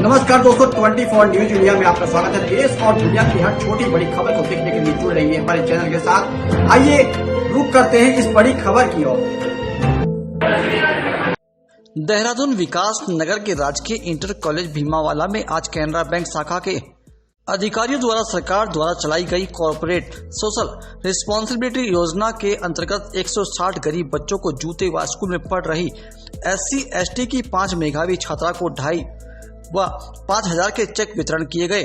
नमस्कार दोस्तों, 24 news India में आपका स्वागत है। देश और दुनिया की हर छोटी बड़ी खबर को देखने के लिए जुड़ रही है हमारे चैनल के साथ। आइए रुक करते हैं इस बड़ी खबर की ओर। देहरादून विकास नगर के राजकीय इंटर कॉलेज भीमावाला में आज कैनरा बैंक शाखा के अधिकारियों द्वारा सरकार द्वारा चलाई गई कॉर्पोरेट सोशल रिस्पॉन्सिबिलिटी योजना के अंतर्गत 160 गरीब बच्चों को जूते व स्कूल में पढ़ रही SC/ST की 5 मेधावी छात्रा को 2.5 व 5,000 के चेक वितरण किए गए।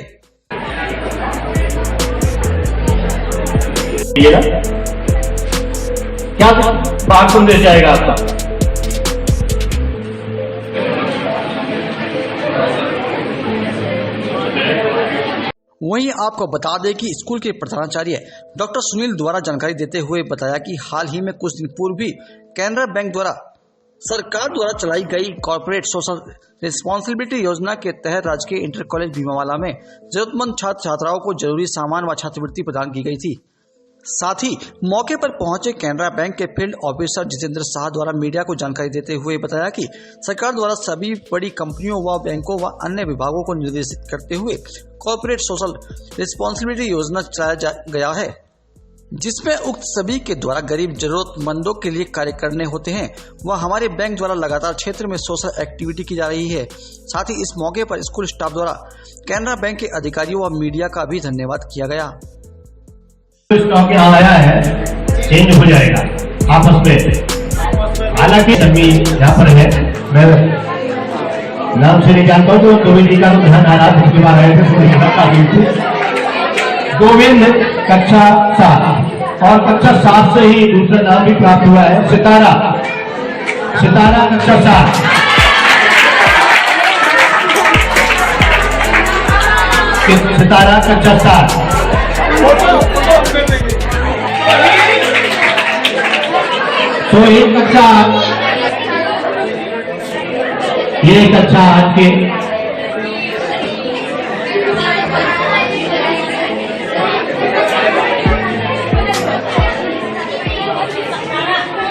क्या बात संदेश जाएगा आपका? वहीं आपको बता दें कि स्कूल के प्रधानाचार्य डॉक्टर सुनील द्वारा जानकारी देते हुए बताया कि हाल ही में कुछ दिन पूर्व भी कैनरा बैंक द्वारा सरकार द्वारा चलाई गई कॉर्पोरेट सोशल रिस्पॉन्सिबिलिटी योजना के तहत राजकीय इंटर कॉलेज भीमावाला में जरूरतमंद छात्र छात्राओं को जरूरी सामान व छात्रवृत्ति प्रदान की गई थी। साथ ही मौके पर पहुंचे कैनरा बैंक के फील्ड ऑफिसर जितेंद्र शाह द्वारा मीडिया को जानकारी देते हुए बताया कि सरकार द्वारा सभी बड़ी कंपनियों व बैंकों व अन्य विभागों को निर्देशित करते हुए कॉर्पोरेट सोशल रिस्पॉन्सिबिलिटी योजना चलाया गया है, जिसमें उक्त सभी के द्वारा गरीब जरूरतमंदों के लिए कार्य करने होते हैं व हमारे बैंक द्वारा लगातार क्षेत्र में सोशल एक्टिविटी की जा रही है। साथ ही इस मौके पर स्कूल स्टाफ द्वारा कैनरा बैंक के अधिकारियों व मीडिया का भी धन्यवाद किया गया। स्टॉक यहाँ आया है, चेंज हो जाएगा आपस में। हालांकि सभी यहाँ पर है, मैं नाम से नहीं जानता हूँ, तो गोविंद जी का तो ध्यान आ रहा है, पिछली बार आए थे। गोविंद कक्षा 7 और कक्षा 7 से ही दूसरा नाम भी प्राप्त हुआ है, सितारा कक्षा 7। सितारा कक्षा 7। तो ये कक्षा आज के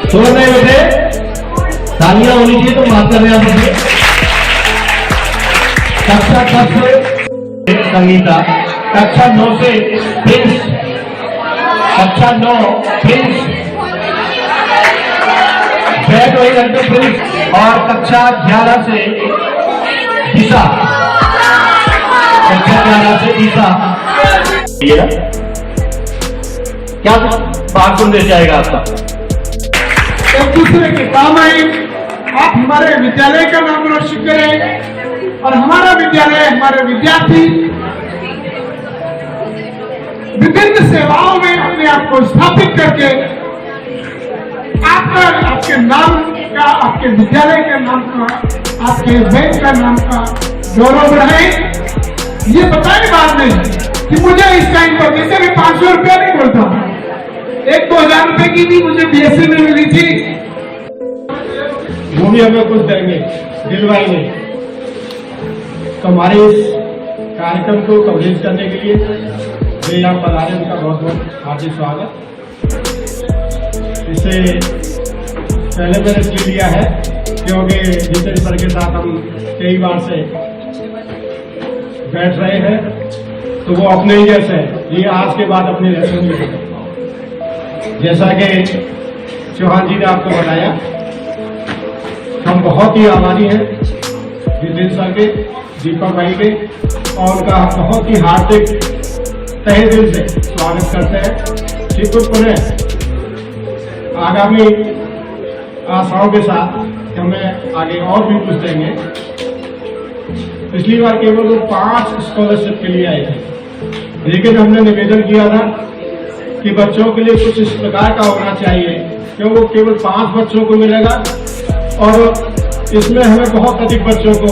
छोड़ रहे बेटे, तालियां होनी चाहिए, तो बात कर रहे हैं मुझे। कक्षा 10 से संगीता, कक्षा 9 से प्रिंस, कक्षा 9 प्रिंस, बैठ वही रखते प्रिंस, और कक्षा 11 से दिशा, कक्षा 11 से दिशा। क्या बात संदेश जाएगा आपका? एक दूसरे के काम आए, आप हमारे विद्यालय का नाम रोशन करें और हमारा विद्यालय, हमारे विद्यार्थी विभिन्न सेवाओं में अपने आप को स्थापित करके आपके नाम का, आपके विद्यालय के नाम का, आपके बैंक का नाम का गौरव बढ़ाए। ये बताने बात नहीं कि मुझे इस टाइम पर जैसे भी 500 रुपया नहीं बोलता, 1-2 रुपए की भी मुझे BSc में मिली थी, वो भी हमें कुछ देंगे, दिलवाएंगे। तो हमारे इस कार्यक्रम को कवरेज करने के लिए जो यहाँ पधारे, उनका बहुत बहुत हार्दिक स्वागत। इससे पहले मैंने इसलिए लिया है क्योंकि जितेंद्र सर के साथ हम कई बार से बैठ रहे हैं, तो वो अपने ही जैसे ये आज के बाद अपने जैसे नहीं हो सकता। जैसा कि चौहान जी ने आपको बताया, हम बहुत ही आभारी हैं जितेंद्र सर के, दीपक भाई के, और उनका बहुत ही हार्दिक तहे दिल से स्वागत करते हैं। ठीक पुनः आगामी आशाओं के साथ हमें आगे और भी कुछ देंगे। पिछली बार केवल वो 5 स्कॉलरशिप के लिए आए थे, लेकिन हमने निवेदन किया था कि बच्चों के लिए कुछ इस प्रकार का होना चाहिए क्योंकि वो केवल 5 बच्चों को मिलेगा और इसमें हमें बहुत अधिक बच्चों को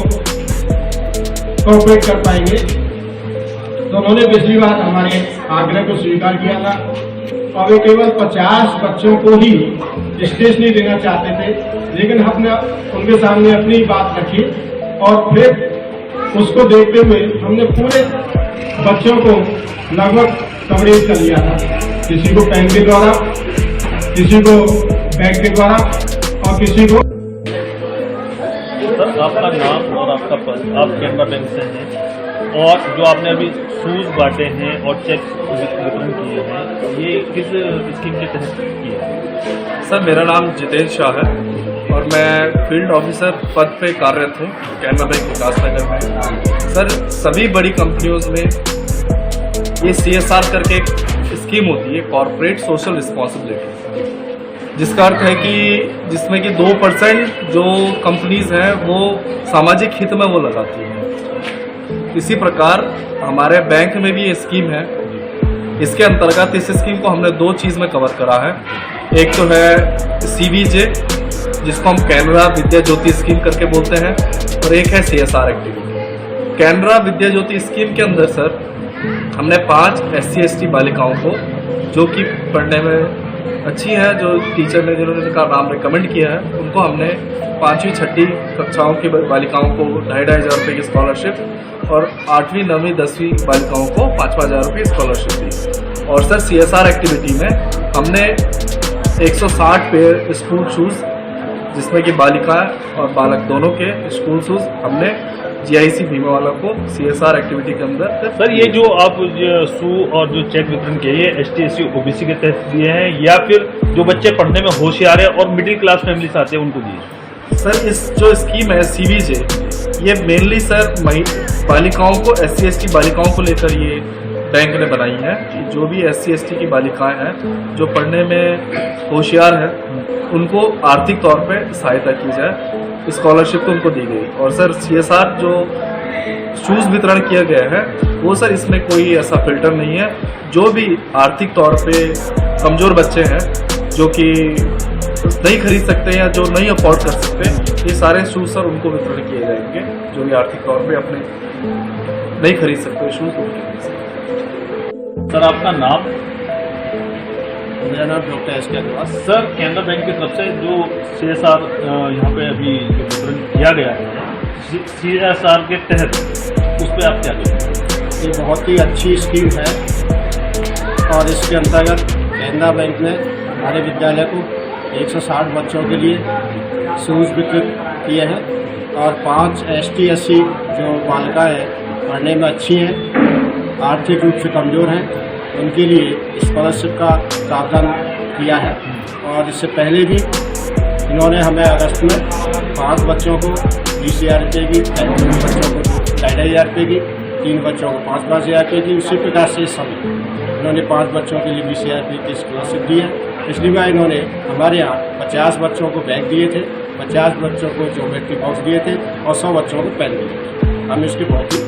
कोऑपरेट कर पाएंगे। तो उन्होंने पिछली बार हमारे आग्रह को स्वीकार किया था और वे केवल 50 बच्चों को ही स्टेशनरी देना चाहते थे, लेकिन हमने उनके सामने अपनी बात रखी और फिर उसको देखते हुए हमने पूरे बच्चों को लगभग कवरेज कर लिया था। किसी को पेन के द्वारा, किसी को बैग के द्वारा और किसी को आपका नाम और आपका पद, आप कैनरा बैंक से हैं और जो आपने अभी शूज बांटे हैं और चेक वितरण किए हैं, ये किस स्कीम के तहत किए हैं? सर, मेरा नाम जितेंद्र शाह है और मैं फील्ड ऑफिसर पद पे कार्यरत हूँ कैनरा बैंक विकासनगर में। सर, सभी बड़ी कंपनियों में ये CSR करके एक स्कीम होती है, कॉर्पोरेट सोशल रिस्पॉन्सिबिलिटी, जिसका अर्थ है कि जिसमें कि 2% जो कंपनीज हैं वो सामाजिक हित में वो लगाती हैं। इसी प्रकार हमारे बैंक में भी ये स्कीम है। इसके अंतर्गत इस स्कीम को हमने 2 चीज़ में कवर करा है। एक तो है CVJ, जिसको हम कैनरा विद्या ज्योति स्कीम करके बोलते हैं, और एक है CSR एक्टिविटी। कैनरा विद्या ज्योति स्कीम के अंदर सर हमने 5 SC/ST बालिकाओं को, जो कि पढ़ने में अच्छी है, जो टीचर ने जिन्होंने इनका नाम रिकमेंड किया है, उनको हमने 5वीं 6ठी कक्षाओं की बालिकाओं को 2,500 रुपये की स्कॉलरशिप और 8वीं 9वीं 10वीं बालिकाओं को 5,000 रुपये की स्कॉलरशिप दी। और सर CSR एक्टिविटी में हमने 160 पेयर स्कूल शूज़, जिसमें कि बालिका और बालक दोनों के स्कूल शूज़ हमने GIC बीमा वालों को CSR एक्टिविटी के अंदर। सर, ये जो आप शू और जो चेक वितरण किए, ये ST SC OBC के तहत दिए हैं या फिर जो बच्चे पढ़ने में होशियार है और मिडिल क्लास फैमिली से आते हैं उनको दिए? सर, इस जो स्कीम है CVJ, ये मेनली सर बालिकाओं को, SC/ST बालिकाओं को लेकर ये बैंक ने बनाई है कि जो भी SC/ST की बालिकाएं हैं जो पढ़ने में होशियार हैं, उनको आर्थिक तौर पे सहायता की जाए, स्कॉलरशिप तो उनको दी गई। और सर CSR जो शूज़ वितरण किया गया है वो सर इसमें कोई ऐसा फिल्टर नहीं है। जो भी आर्थिक तौर पे कमज़ोर बच्चे हैं जो कि नहीं खरीद सकते या जो नहीं अफोर्ड कर सकते, ये सारे शूज़ सर उनको वितरण किए जाएंगे। जो भी आर्थिक तौर पे अपने नहीं खरीद सकते शूज़, सर आपका नाम? मेरा नाम doctor SK Agarwal. Sir, Canara bank की तरफ से जो CSR यहाँ पे अभी वितरण किया गया है, CSR के तहत उस पर आप क्या कहेंगे? ये बहुत ही अच्छी स्कीम है और इसके अंतर्गत कैनरा बैंक ने हमारे विद्यालय को 160 बच्चों के लिए शूज़ वितरित किए हैं और 5 ST SC जो बालिकाएं हैं, पढ़ने में अच्छी हैं, आर्थिक रूप से कमज़ोर हैं, उनके लिए स्कॉलरशिप का प्रावधान किया है। और इससे पहले भी इन्होंने हमें अगस्त में 5 बच्चों को 20,000 रुपये की, 3 बच्चों को 2,500 रुपये की, 3 बच्चों को 5,000 रुपये की, उसी प्रकार से इस समय इन्होंने 5 बच्चों के लिए 20,000 रुपये की स्कॉलरशिप दी है। पिछली बार इन्होंने हमारे यहाँ 50 बच्चों को बैग दिए थे, 50 बच्चों को ज्योमेट्री बॉक्स दिए थे और 100 बच्चों को पेन दिए थे। हम इसके बहुत ही